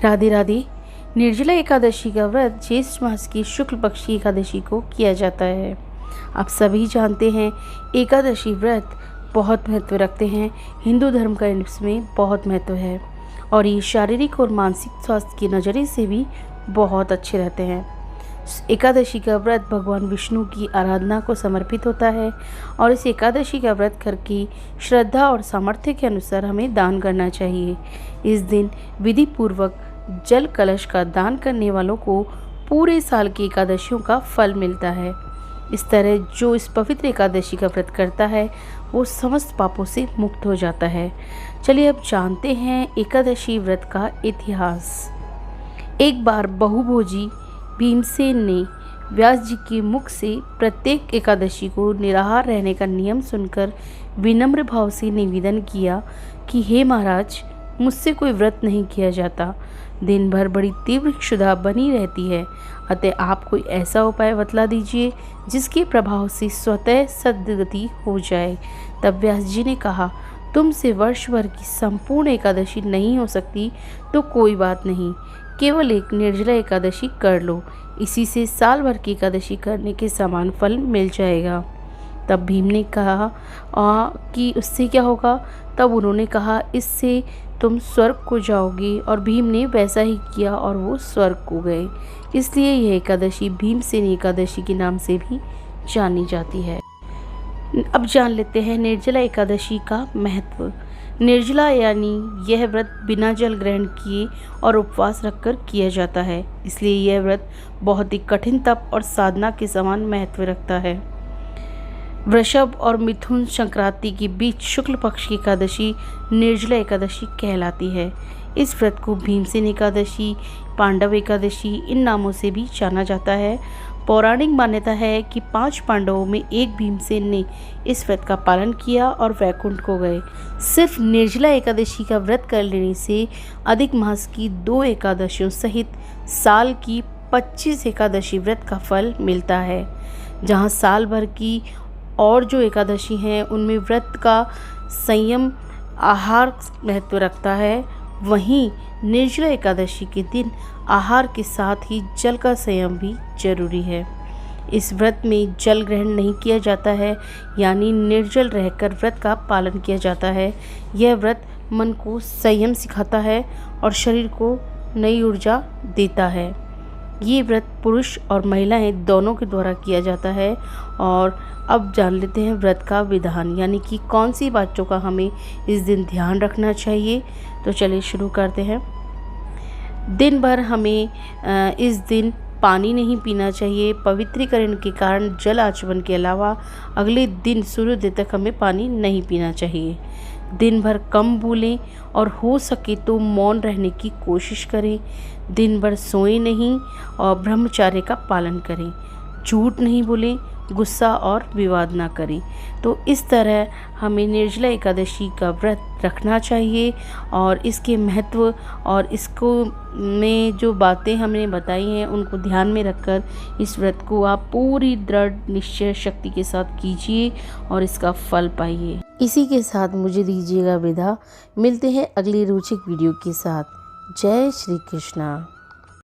राधे राधे। निर्जला एकादशी का व्रत ज्येष्ठ मास की शुक्ल पक्ष की एकादशी को किया जाता है। आप सभी जानते हैं एकादशी व्रत बहुत महत्व रखते हैं। हिंदू धर्म का इसमें बहुत महत्व है और ये शारीरिक और मानसिक स्वास्थ्य की नज़रिए से भी बहुत अच्छे रहते हैं। एकादशी का व्रत भगवान विष्णु की आराधना को समर्पित होता है और इस एकादशी का व्रत करके श्रद्धा और सामर्थ्य के अनुसार हमें दान करना चाहिए। इस दिन विधि पूर्वक जल कलश का दान करने वालों को पूरे साल की एकादशियों का फल मिलता है। इस तरह जो इस पवित्र एकादशी का व्रत करता है वो समस्त पापों से मुक्त हो जाता है। चलिए अब जानते हैं एकादशी व्रत का इतिहास। एक बार बहुभोजी भीमसेन ने व्यास जी के मुख से प्रत्येक एकादशी को निराहार रहने का नियम सुनकर विनम्र भाव से निवेदन किया कि हे महाराज, मुझसे कोई व्रत नहीं किया जाता। दिन भर बड़ी तीव्र क्षुधा बनी रहती है, अतः आप कोई ऐसा उपाय बतला दीजिए जिसके प्रभाव से स्वतः सद्गति हो जाए। तब व्यास जी ने कहा, तुमसे वर्ष भर की संपूर्ण एकादशी नहीं हो सकती तो कोई बात नहीं, केवल एक निर्जला एकादशी कर लो, इसी से साल भर की एकादशी करने के समान फल मिल जाएगा। तब भीम ने कहा कि उससे क्या होगा? तब उन्होंने कहा, इससे तुम स्वर्ग को जाओगे। और भीम ने वैसा ही किया और वो स्वर्ग को गए। इसलिए यह एकादशी भीमसेनी एकादशी के नाम से भी जानी जाती है। अब जान लेते हैं निर्जला एकादशी का महत्व। निर्जला यानी यह व्रत बिना जल ग्रहण किए और उपवास रखकर किया जाता है, इसलिए यह व्रत बहुत ही कठिन तप और साधना के समान महत्व रखता है। वृषभ और मिथुन संक्रांति के बीच शुक्ल पक्ष की एकादशी निर्जला एकादशी कहलाती है। इस व्रत को भीमसेन एकादशी, पांडव एकादशी इन नामों से भी जाना जाता है। पौराणिक मान्यता है कि 5 पांडवों में एक भीमसेन ने इस व्रत का पालन किया और वैकुंठ को गए। सिर्फ निर्जला एकादशी का व्रत कर लेने से अधिक मास की 2 एकादशियों सहित साल की 25 एकादशी व्रत का फल मिलता है। जहाँ साल भर की और जो एकादशी हैं उनमें व्रत का संयम आहार महत्व रखता है, वहीं निर्जला एकादशी के दिन आहार के साथ ही जल का संयम भी जरूरी है। इस व्रत में जल ग्रहण नहीं किया जाता है, यानी निर्जल रहकर व्रत का पालन किया जाता है। यह व्रत मन को संयम सिखाता है और शरीर को नई ऊर्जा देता है। ये व्रत पुरुष और महिलाएं दोनों के द्वारा किया जाता है। और अब जान लेते हैं व्रत का विधान, यानी कि कौन सी बातों का हमें इस दिन ध्यान रखना चाहिए। तो चलिए शुरू करते हैं। दिन भर हमें इस दिन पानी नहीं पीना चाहिए। पवित्रीकरण के कारण जल आचमन के अलावा अगले दिन सूर्योदय तक हमें पानी नहीं पीना चाहिए। दिन भर कम बोलें और हो सके तो मौन रहने की कोशिश करें। दिन भर सोएं नहीं और ब्रह्मचर्य का पालन करें। झूठ नहीं बोलें, गुस्सा और विवाद ना करें। तो इस तरह हमें निर्जला एकादशी का व्रत रखना चाहिए और इसके महत्व और इसको में जो बातें हमने बताई हैं उनको ध्यान में रखकर इस व्रत को आप पूरी दृढ़ निश्चय शक्ति के साथ कीजिए और इसका फल पाइए। इसी के साथ मुझे दीजिएगा विदा। मिलते हैं अगली रोचक वीडियो के साथ। जय श्री कृष्णा।